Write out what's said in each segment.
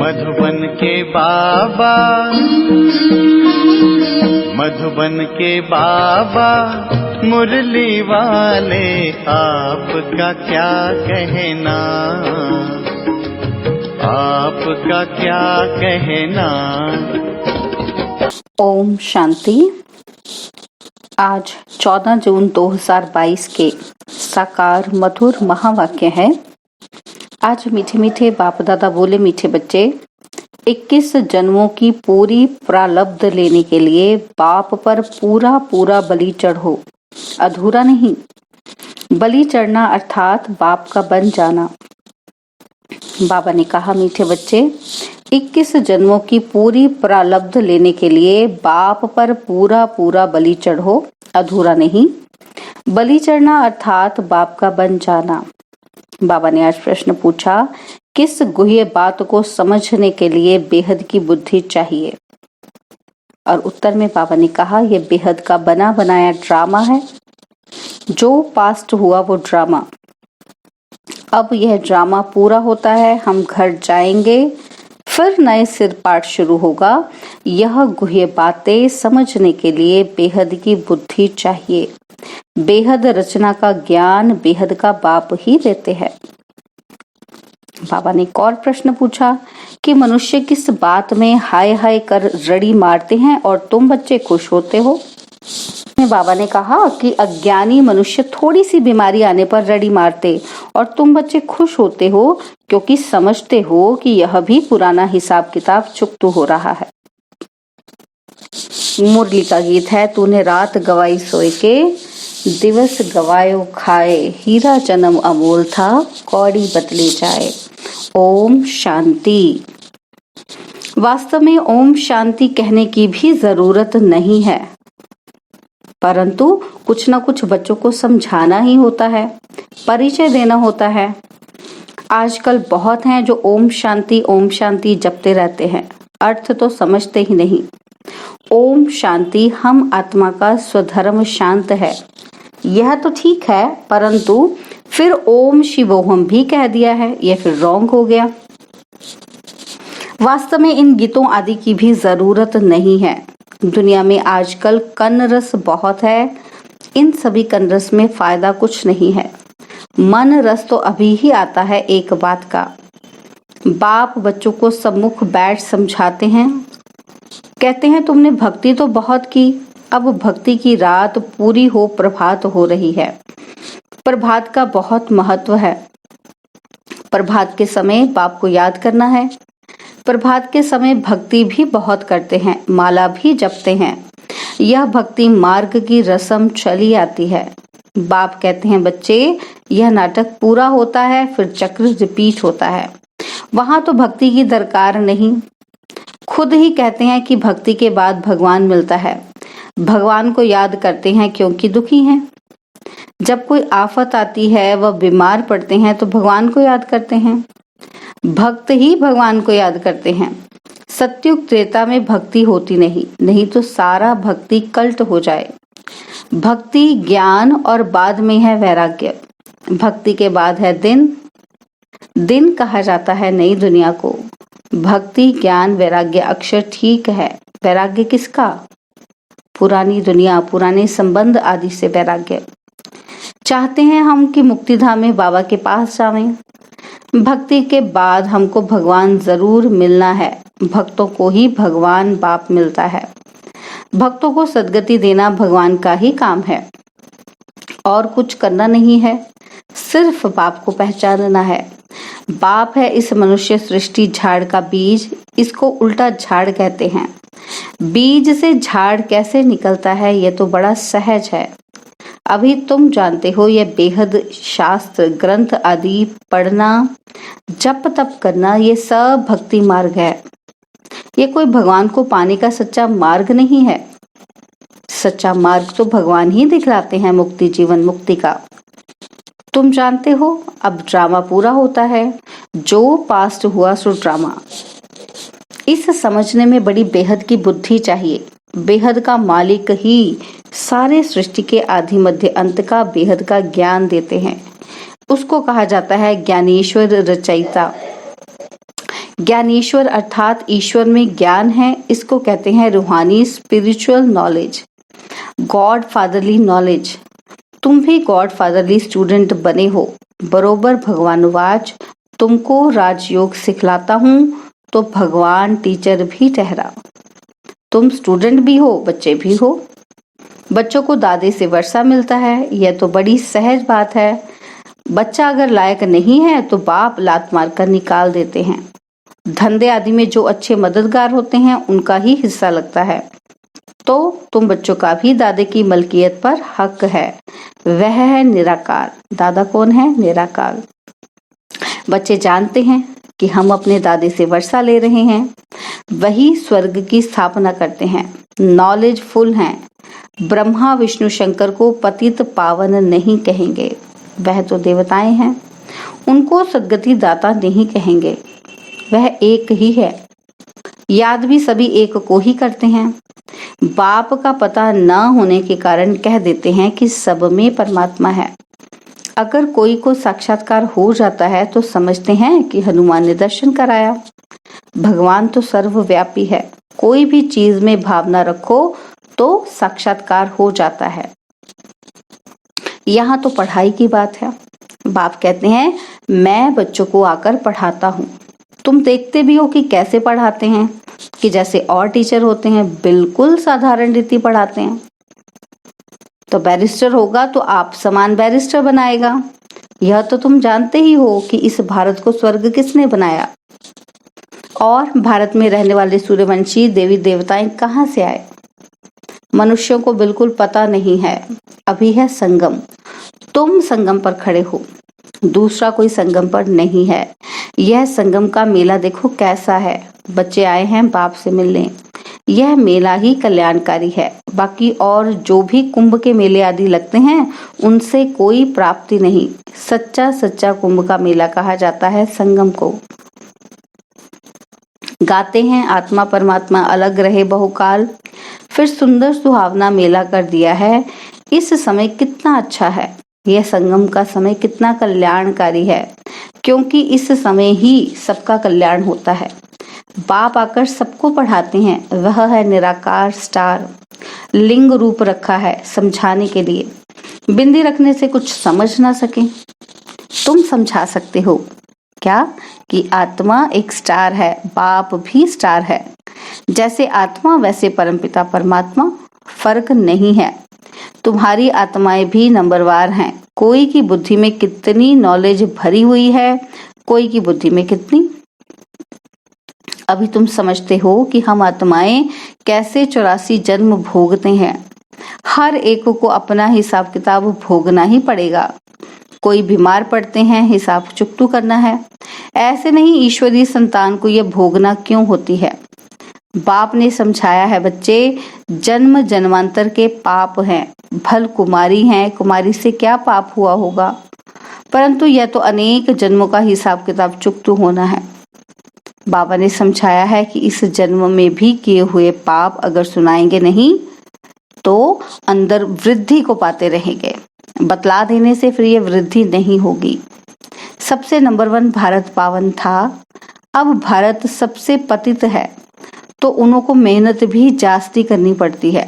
मधुबन के बाबा, मधुबन के बाबा मुरली वाले, आपका क्या कहना, आपका क्या कहना। ओम शांति। आज 14 जून 2022 के साकार मधुर महावाक्य है। आज मीठे मीठे बाप दादा बोले, मीठे बच्चे, 21 जन्मों की पूरी प्रारब्ध लेने के लिए बाप पर पूरा पूरा बलि चढ़ो, अधूरा नहीं। बलि चढ़ना अर्थात बाप का बन जाना। बाबा ने कहा, मीठे बच्चे, 21 जन्मों की पूरी प्रारब्ध लेने के लिए बाप पर पूरा पूरा बलि चढ़ो, अधूरा नहीं। बलि चढ़ना अर्थात बाप का बन जाना। बाबा ने आज प्रश्न पूछा, किस गुह्य बात को समझने के लिए बेहद की बुद्धि चाहिए? और उत्तर में बाबा ने कहा, यह बेहद का बना बनाया ड्रामा है। जो पास्ट हुआ वो ड्रामा, अब यह ड्रामा पूरा होता है, हम घर जाएंगे, फिर नए सिर पाठ शुरू होगा। यह गुह्य बातें समझने के लिए बेहद की बुद्धि चाहिए। बेहद रचना का ज्ञान बेहद का बाप ही देते हैं। बाबा ने एक और प्रश्न पूछा कि मनुष्य किस बात में हाय हाय कर रड़ी मारते हैं और तुम बच्चे खुश होते हो? बाबा ने कहा कि अज्ञानी मनुष्य थोड़ी सी बीमारी आने पर रड़ी मारते और तुम बच्चे खुश होते हो, क्योंकि समझते हो कि यह भी पुराना हिसाब किताब चुकता हो रहा है। मुरली का गीत है, तूने रात गवाई सोए के, दिवस गवायो खाए, हीरा जन्म अमोल था, कौड़ी बदले जाए। ओम शांति। वास्तव में ओम शांति कहने की भी जरूरत नहीं है, परंतु कुछ न कुछ बच्चों को समझाना ही होता है, परिचय देना होता है। आजकल बहुत हैं जो ओम शांति जपते रहते हैं, अर्थ तो समझते ही नहीं। ओम शांति हम आत्मा का स्वधर्म शांत है, यह तो ठीक है, परंतु फिर ओम शिवोहम भी कह दिया है, यह फिर रॉन्ग हो गया। वास्तव में इन गीतों आदि की भी जरूरत नहीं है। दुनिया में आजकल कन-रस बहुत है, इन सभी कन-रस में फायदा कुछ नहीं है। मन रस तो अभी ही आता है एक बात का। बाप बच्चों को सम्मुख बैठ समझाते हैं, कहते हैं तुमने भक्ति तो बहुत की, अब भक्ति की रात पूरी हो, प्रभात हो रही है। प्रभात का बहुत महत्व है। प्रभात के समय बाप को याद करना है। प्रभात के समय भक्ति भी बहुत करते हैं, माला भी जपते हैं। यह भक्ति मार्ग की रस्म चली आती है। बाप कहते हैं, बच्चे, यह नाटक पूरा होता है, फिर चक्र रिपीट होता है। वहां तो भक्ति की दरकार नहीं। खुद ही कहते हैं कि भक्ति के बाद भगवान मिलता है। भगवान को याद करते हैं क्योंकि दुखी हैं। जब कोई आफत आती है, वह बीमार पड़ते हैं तो भगवान को याद करते हैं। भक्त ही भगवान को याद करते हैं। सत्युग त्रेता में भक्ति होती नहीं, नहीं तो सारा भक्ति कल्ट हो जाए। भक्ति ज्ञान और बाद में है वैराग्य। भक्ति के बाद है दिन। दिन कहा जाता है नई दुनिया को। भक्ति ज्ञान वैराग्य अक्षर ठीक है। वैराग्य किसका? पुरानी दुनिया, पुराने संबंध आदि से वैराग्य। चाहते हैं हम कि मुक्तिधाम में बाबा के पास जावें। भक्ति के बाद हमको भगवान जरूर मिलना है। भक्तों को ही भगवान बाप मिलता है। भक्तों को सद्गति देना भगवान का ही काम है, और कुछ करना नहीं है, सिर्फ बाप को पहचानना है। बाप है इस मनुष्य सृष्टि झाड़ का बीज, इसको उल्टा झाड़ कहते हैं। बीज से झाड़ कैसे निकलता है, यह तो बड़ा सहज है। अभी तुम जानते हो, यह बेहद शास्त्र ग्रंथ आदि पढ़ना, जप तप करना, ये सब भक्ति मार्ग है। ये कोई भगवान को पाने का सच्चा मार्ग नहीं है। सच्चा मार्ग तो भगवान ही दिखलाते हैं, मुक्ति जीवन मुक्ति का। तुम जानते हो, अब ड्रामा पूरा होता है। जो पास्ट हुआ सो ड्रामा। इस समझने में बड़ी बेहद की बुद्धि चाहिए। बेहद का मालिक ही सारे सृष्टि के आदि मध्य अंत का बेहद का ज्ञान देते हैं। उसको कहा जाता है ज्ञानेश्वर रचयिता। ज्ञानेश्वर अर्थात ईश्वर में ज्ञान है, इसको कहते हैं रूहानी spiritual knowledge, God fatherly knowledge. तुम भी गॉड फादरली स्टूडेंट बने हो। बरोबर भगवानुवाच, तुमको राजयोग सिखलाता हूँ तो भगवान टीचर भी ठहरा। तुम स्टूडेंट भी हो, बच्चे भी हो। बच्चों को दादे से वर्षा मिलता है, यह तो बड़ी सहज बात है। बच्चा अगर लायक नहीं है तो बाप लात मार कर निकाल देते हैं। धंधे आदि में जो अच्छे मददगार होते हैं उनका ही हिस्सा लगता है। तो तुम बच्चों का भी दादे की मलकियत पर हक है, वह है निराकार। दादा कौन है? निराकार। बच्चे जानते हैं कि हम अपने दादे से वर्षा ले रहे हैं, वही स्वर्ग की स्थापना करते हैं, नॉलेजफुल हैं। ब्रह्मा विष्णु शंकर को पतित पावन नहीं कहेंगे, वह तो देवताएं हैं। उनको सद्गति दाता नहीं कहेंगे, वह एक ही है। याद भी सभी एक को ही करते हैं। बाप का पता न होने के कारण कह देते हैं कि सब में परमात्मा है। अगर कोई को साक्षात्कार हो जाता है तो समझते हैं कि हनुमान ने दर्शन कराया। भगवान तो सर्वव्यापी है, कोई भी चीज में भावना रखो तो साक्षात्कार हो जाता है। यहाँ तो पढ़ाई की बात है। बाप कहते हैं मैं बच्चों को आकर पढ़ाता हूँ। तुम देखते भी हो कि कैसे पढ़ाते हैं, कि जैसे और टीचर होते हैं बिल्कुल साधारण रीति पढ़ाते हैं। तो बैरिस्टर होगा तो आप समान बैरिस्टर बनाएगा। यह तो तुम जानते ही हो कि इस भारत को स्वर्ग किसने बनाया, और भारत में रहने वाले सूर्यवंशी देवी देवताएं कहाँ से आए। मनुष्यों को बिल्कुल पता नहीं है। अभी है संगम, तुम संगम पर खड़े हो, दूसरा कोई संगम पर नहीं है। यह संगम का मेला देखो कैसा है। बच्चे आए हैं बाप से मिलने, यह मेला ही कल्याणकारी है। बाकी और जो भी कुंभ के मेले आदि लगते हैं उनसे कोई प्राप्ति नहीं। सच्चा सच्चा कुंभ का मेला कहा जाता है संगम को। गाते हैं आत्मा परमात्मा अलग रहे बहुकाल, फिर सुंदर सुहावना मेला कर दिया है। इस समय कितना अच्छा है, यह संगम का समय कितना कल्याणकारी है, क्योंकि इस समय ही सबका कल्याण होता है। बाप आकर सबको पढ़ाते हैं, वह है निराकार स्टार। लिंग रूप रखा है समझाने के लिए। बिंदी रखने से कुछ समझ ना सके, तुम समझा सकते हो क्या कि आत्मा एक स्टार है, बाप भी स्टार है। जैसे आत्मा वैसे परमपिता परमात्मा, फर्क नहीं है। तुम्हारी आत्माएं भी नंबरवार हैं। कोई की बुद्धि में कितनी नॉलेज भरी हुई है, कोई की बुद्धि में कितनी। अभी तुम समझते हो कि हम आत्माएं कैसे 84 जन्म भोगते हैं। हर एक को अपना हिसाब किताब भोगना ही पड़ेगा। कोई बीमार पड़ते हैं, हिसाब चुकतू करना है। ऐसे नहीं ईश्वरीय संतान को यह भोगना क्यों होती है। बाप ने समझाया है बच्चे, जन्म जन्मांतर के पाप हैं। भल कुमारी हैं, कुमारी से क्या पाप हुआ होगा, परंतु यह तो अनेक जन्मों का हिसाब किताब चुकतू होना है। बाबा ने समझाया है कि इस जन्म में भी किए हुए पाप अगर सुनाएंगे नहीं तो अंदर वृद्धि को पाते रहेंगे। बतला देने से फिर ये वृद्धि नहीं होगी। सबसे नंबर 1 भारत पावन था, अब भारत सबसे पतित है, तो उनको मेहनत भी जास्ती करनी पड़ती है।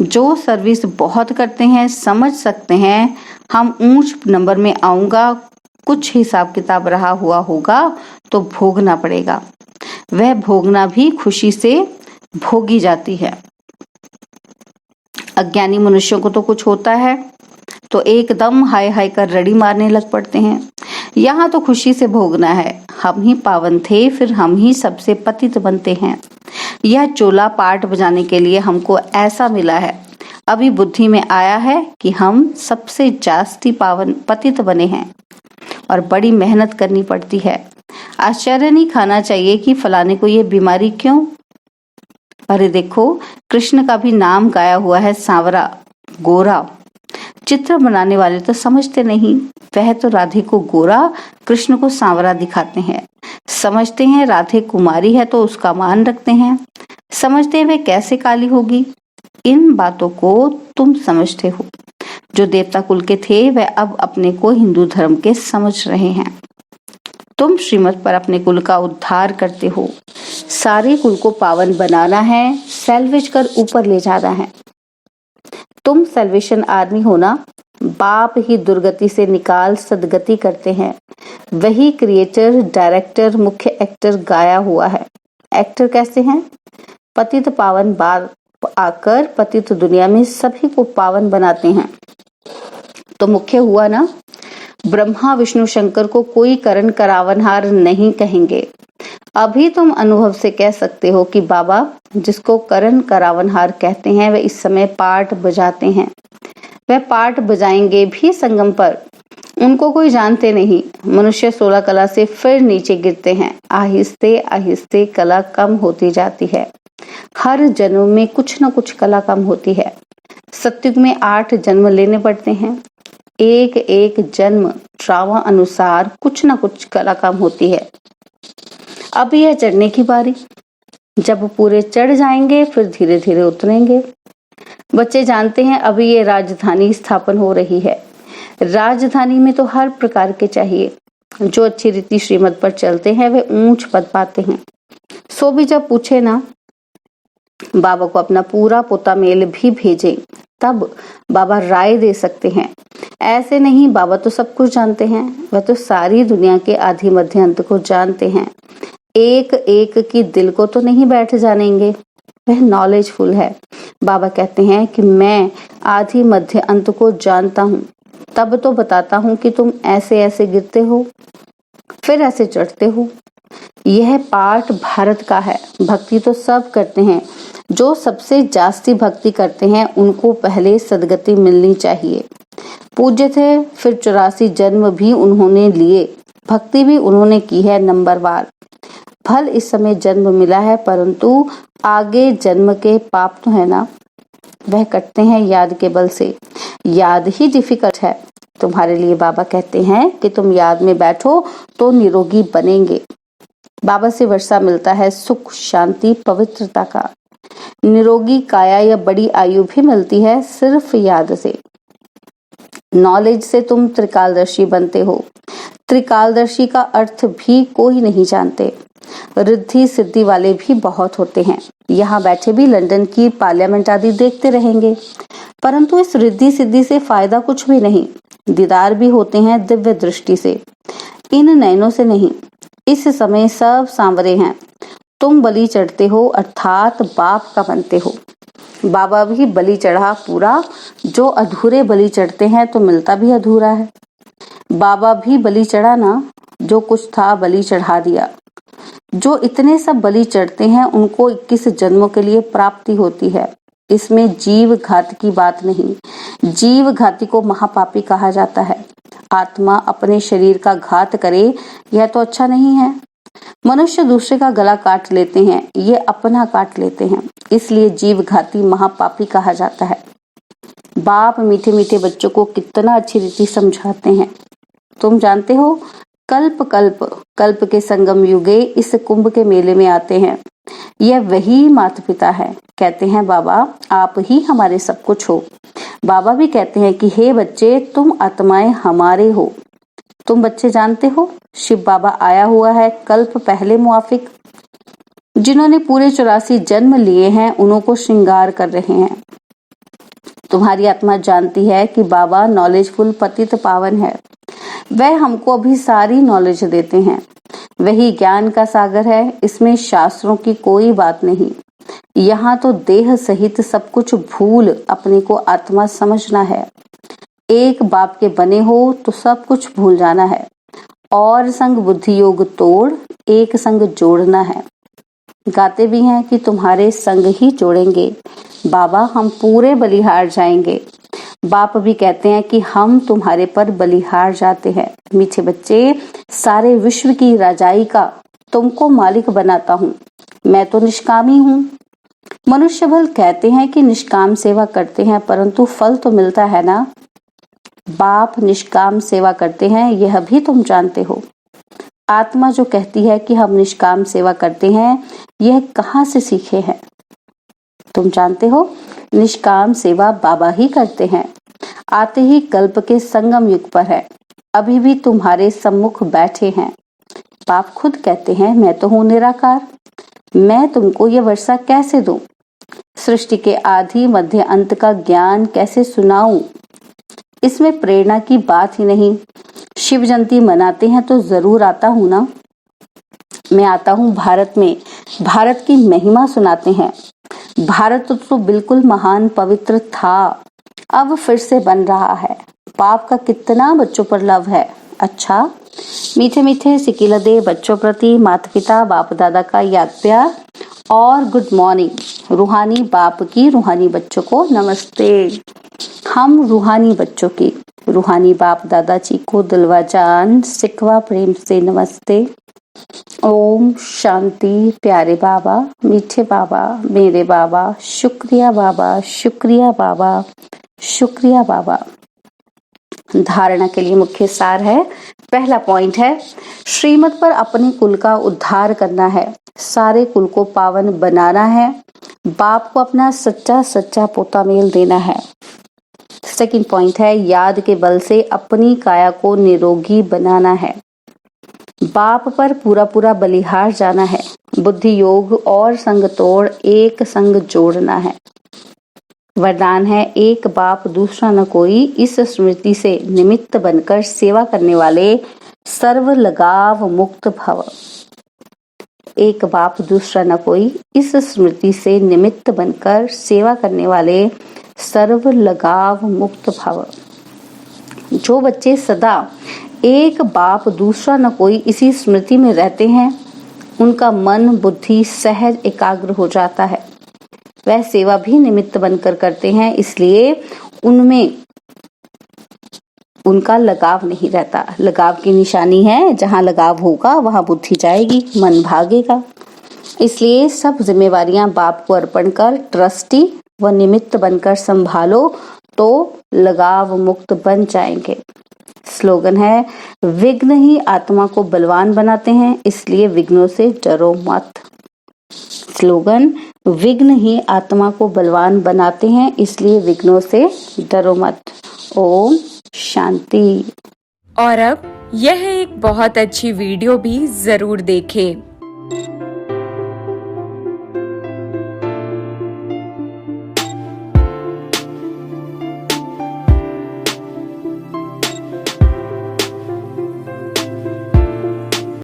जो सर्विस बहुत करते हैं समझ सकते हैं हम ऊंच नंबर में आऊंगा, कुछ हिसाब किताब रहा हुआ होगा तो भोगना पड़ेगा। वह भोगना भी खुशी से भोगी जाती है। अज्ञानी मनुष्यों को तो कुछ होता है तो एकदम हाय हाय कर रड़ी मारने लग पड़ते हैं। यहाँ तो खुशी से भोगना है। हम ही पावन थे, फिर हम ही सबसे पतित बनते हैं। यह चोला पाठ बजाने के लिए हमको ऐसा मिला है। अभी बुद्धि में आया है कि हम सबसे जास्ती पावन पतित बने हैं और बड़ी मेहनत करनी पड़ती है। आश्चर्य नहीं खाना चाहिए कि फलाने को ये बीमारी क्यों। अरे देखो, कृष्ण का भी नाम गाया हुआ है सांवरा, गोरा। चित्र बनाने वाले तो समझते नहीं, वह तो राधे को गोरा, कृष्ण को सांवरा दिखाते हैं। समझते हैं राधे कुमारी है तो उसका मान रखते हैं। समझते हैं वे कैसे काली होगी। इन बातों को तुम समझते हो। जो देवता कुल के थे वह अब अपने को हिंदू धर्म के समझ रहे हैं। तुम श्रीमत पर अपने कुल का उद्धार करते हो। सारे कुल को पावन बनाना है, सैल्वेज कर ऊपर ले जाना है। तुम सैल्वेशन आर्मी हो ना। बाप ही दुर्गति से निकाल सदगति करते हैं। वही क्रिएटर, डायरेक्टर, मुख्य एक्टर गाया हुआ है। एक्टर कैसे हैं? पतित पावन बाप आकर पतित दुनिया में सभी को पावन बनाते हैं। तो मुख्य हुआ ना। ब्रह्मा विष्णु शंकर को कोई करण करावनहार नहीं कहेंगे। अभी तुम अनुभव से कह सकते हो कि बाबा जिसको करण करावनहार कहते हैं वे इस समय पाठ बजाते हैं। वह पाठ बजाएंगे भी संगम पर। उनको कोई जानते नहीं। मनुष्य 16 कला से फिर नीचे गिरते हैं। आहिस्ते आहिस्ते कला कम होती जाती है। हर जन्म में कुछ न कुछ कला कम होती है। सत्युग में 8 जन्म लेने पड़ते हैं। एक एक जन्म ड्रामा अनुसार कुछ न कुछ कला कम होती है। अब यह चढ़ने की बारी। जब पूरे चढ़ जाएंगे फिर धीरे धीरे उतरेंगे। बच्चे जानते हैं अभी ये राजधानी स्थापन हो रही है। राजधानी में तो हर प्रकार के चाहिए। जो अच्छी रीति श्रीमत पर चलते हैं वे ऊंच पद पाते हैं। सो भी जब पूछे ना बाबा को अपना पूरा पोता मेल भी भेजे तब बाबा राय दे सकते हैं। ऐसे नहीं, बाबा तो सब कुछ जानते हैं। वह तो सारी दुनिया के आदि मध्य अंत को जानते हैं। एक एक की दिल को तो नहीं बैठ जानेंगे। वह नॉलेजफुल है। बाबा कहते हैं कि मैं आदि मध्य अंत को जानता हूँ, तब तो बताता हूँ कि तुम ऐसे ऐसे गिरते हो फिर ऐसे चढ़ते हो। यह पाठ भारत का है। भक्ति तो सब करते हैं। जो सबसे जास्ती भक्ति करते हैं उनको पहले सदगति मिलनी चाहिए। पूज्य थे, फिर 84 जन्म भी उन्होंने लिए। भक्ति भी उन्होंने की है नंबरवार। फल इस समय जन्म मिला है, परंतु आगे जन्म के पाप तो है ना, वह कटते हैं याद के बल से। याद ही डिफिकल्ट है तुम्हारे लिए। बाबा कहते हैं कि तुम याद में बैठो तो निरोगी बनेंगे। बाबा से वर्षा मिलता है सुख, शांति, पवित्रता का। निरोगी काया या बड़ी आयु भी मिलती है सिर्फ याद से। नॉलेज से तुम त्रिकालदर्शी बनते हो। त्रिकालदर्शी का अर्थ भी कोई नहीं जानते। रिद्धि सिद्धि वाले भी बहुत होते हैं। यहाँ बैठे भी लंदन की पार्लियामेंट आदि देखते रहेंगे, परंतु इस रिद्धि सिद्धि से फायदा कुछ भी नहीं। दीदार भी होते हैं दिव्य दृष्टि से, इन नयनों से नहीं। इस समय सब सांवरे हैं। तुम बलि चढ़ते हो अर्थात बाप का बनते हो। बाबा भी बलि चढ़ा पूरा। जो अधूरे बलि चढ़ते हैं तो मिलता भी अधूरा है। बाबा भी बलि चढ़ा ना, जो कुछ था बलि चढ़ा दिया। जो इतने सब बलि चढ़ते हैं उनको 21 जन्मों के लिए प्राप्ति होती है। इसमें जीव घात की बात नहीं। जीव घाती को महापापी कहा जाता है। आत्मा अपने शरीर का घात करे यह तो अच्छा नहीं है। मनुष्य दूसरे का गला काट लेते हैं, ये अपना काट लेते हैं, इसलिए जीव घाती महापापी कहा जाता है। बाप मीठे मीठे बच्चों को कितना अच्छी रीति समझाते हैं। तुम जानते हो कल्प कल्प कल्प के संगम युगे इस कुंभ के मेले में आते हैं। यह वही माता पिता है। कहते हैं बाबा आप ही हमारे सब कुछ हो। बाबा भी कहते हैं कि हे बच्चे तुम आत्माएं हमारे हो। तुम बच्चे जानते हो शिव बाबा आया हुआ है कल्प पहले मुआफिक। जिन्होंने पूरे 84 जन्म लिए हैं उन्हों को श्रृंगार कर रहे हैं। तुम्हारी आत्मा जानती है कि बाबा नॉलेजफुल पतित पावन है। वह हमको अभी सारी नॉलेज देते हैं। वही ज्ञान का सागर है। इसमें शास्त्रों की कोई बात नहीं। यहाँ तो देह सहित सब कुछ भूल अपने को आत्मा समझना है। एक बाप के बने हो तो सब कुछ भूल जाना है। और संग बुद्धि योग तोड़ एक संग जोड़ना है। गाते भी हैं कि तुम्हारे संग ही जोड़ेंगे बाबा, हम पूरे बलिहार जाएंगे। बाप भी कहते हैं कि हम तुम्हारे पर बलिहार जाते हैं। मीठे बच्चे, सारे विश्व की राजाई का तुमको मालिक बनाता हूँ। मैं तो निष्कामी हूँ। मनुष्य बल कहते हैं कि निष्काम सेवा करते हैं, परंतु फल तो मिलता है ना। बाप निष्काम सेवा करते हैं, यह भी तुम जानते हो। आत्मा जो कहती है कि हम निष्काम सेवा करते हैं, यह कहाँ से सीखे हैं? तुम जानते हो निष्काम सेवा बाबा ही करते हैं। आते ही कल्प के संगम युग पर है। अभी भी तुम्हारे सम्मुख बैठे हैं। बाप खुद कहते हैं, मैं तो हूँ निराकार, मैं तुमको ये वर्षा कैसे दूं? सृष्टि के आदि मध्य अंत का ज्ञान कैसे सुनाऊं? इसमें प्रेरणा की बात ही नहीं। शिव जयंती मनाते हैं तो जरूर आता हूं ना। मैं आता हूं भारत में, भारत की महिमा सुनाते हैं। भारत तो बिल्कुल महान पवित्र था, अब फिर से बन रहा है। बाप का कितना बच्चों पर लव है। अच्छा, मीठे मीठे सिकिलदे बच्चों प्रति माता पिता बाप दादा का याद प्यार और गुड मॉर्निंग। रूहानी बाप की रूहानी बच्चों को नमस्ते। हम रूहानी बच्चों की रूहानी बाप दादा जी को दिलवा जान सिकवा प्रेम से नमस्ते। ओम शांति। प्यारे बाबा, मीठे बाबा, मेरे बाबा, शुक्रिया बाबा, शुक्रिया बाबा, शुक्रिया बाबा। धारणा के लिए मुख्य सार है। पहला पॉइंट है, श्रीमत पर अपने कुल का उद्धार करना है, सारे कुल को पावन बनाना है, बाप को अपना सच्चा सच्चा पोता मेल देना है। सेकंड पॉइंट है, याद के बल से अपनी काया को निरोगी बनाना है, बाप पर पूरा पूरा बलिहार जाना है, बुद्धि योग और संग तोड़ एक संग जोड़ना है। वरदान है, एक बाप दूसरा न कोई, इस स्मृति से निमित्त बनकर सेवा करने वाले सर्व लगाव मुक्त भव। एक बाप दूसरा न कोई, इस स्मृति से निमित्त बनकर सेवा करने वाले सर्व लगाव मुक्त भव। जो बच्चे सदा एक बाप दूसरा न कोई इसी स्मृति में रहते हैं, उनका मन बुद्धि सहज एकाग्र हो जाता है। वह सेवा भी निमित्त बनकर करते हैं, इसलिए उनमें उनका लगाव नहीं रहता। लगाव की निशानी है, जहां लगाव होगा वहां बुद्धि जाएगी, मन भागेगा। इसलिए सब जिम्मेवारियां बाप को अर्पण कर ट्रस्टी व निमित्त बनकर संभालो तो लगाव मुक्त बन जाएंगे। स्लोगन है, विघ्न ही आत्मा को बलवान बनाते हैं, इसलिए विघ्नों से डरो मत। स्लोगन, विघ्न ही आत्मा को बलवान बनाते हैं, इसलिए विघ्नों से डरो मत। ओम शांति। और अब यह एक बहुत अच्छी वीडियो भी जरूर देखें।